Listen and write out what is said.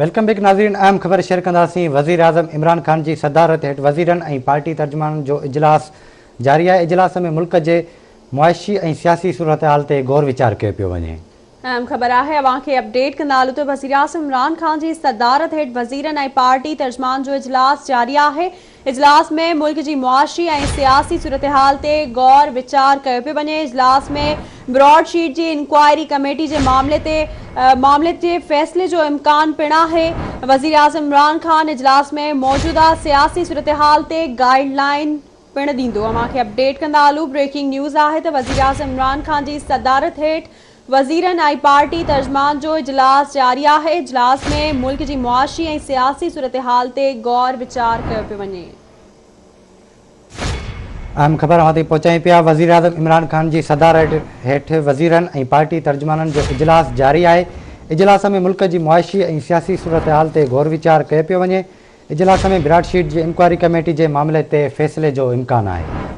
Welcome back नाज़रीन। अहम ख़बर शेयर कंदासीं। वज़ीर आज़म इमरान ख़ान जी सदारत हेठि वज़ीरनि ऐं पार्टी तर्जुमाननि जो इजलास जारी आहे। इजलास में मुल्क जे मुआशी ऐं सियासी सूरत हाल ते गौर वीचार कयो पियो वञे। अहम ख़बर आहे अवांखे अपडेट कंदालू तो वज़ीर आज़म इमरान ख़ान जी सदारत हेठि वज़ीरनि ऐं पार्टी तर्जुमान जो इजलास जारी आहे। इजलास में मुल्क जी मुआशी ऐं सियासी सूरत हाल ते गौर वीचार कयो पियो वञे। इजलास में ब्रॉडशीट जी इंक्वायरी कमेटी जे मामले जे फ़ैसिले जो इम्कान पिण आहे। वज़ीर आज़म इमरान ख़ान इजलास में मौजूदा सियासी सूरत हाल ते गाइडलाइन पिण ॾींदो। अवांखे अपडेट कंदा हलूं। ब्रेकिंग न्यूज़ आहे त वज़ीर आज़म इमरान ख़ान जी सदारत हेठि वज़ीरनि ऐं पार्टी तर्जुमान जो इजलास जारी आहे। इजलास में मुल्क जी मुआशी ऐं सियासी सूरत हाल ते गौर वीचार कयो पियो वञे। अहम ख़बर अवां ताईं पहुचायूं पिया। वज़ीर आज़म इमरान ख़ान जी सदारत हेठि वज़ीरनि ऐं पार्टी तर्जुमाननि जो इजलास जारी आहे। इजलास में मुल्क जी मुआशी ऐं सियासी सूरत हाल ते गौर वीचार कयो पियो वञे। इजलास में ब्रॉडशीट जी इंक्वायरी कमेटी जे मामले ते फ़ैसिले जो इम्कान आहे।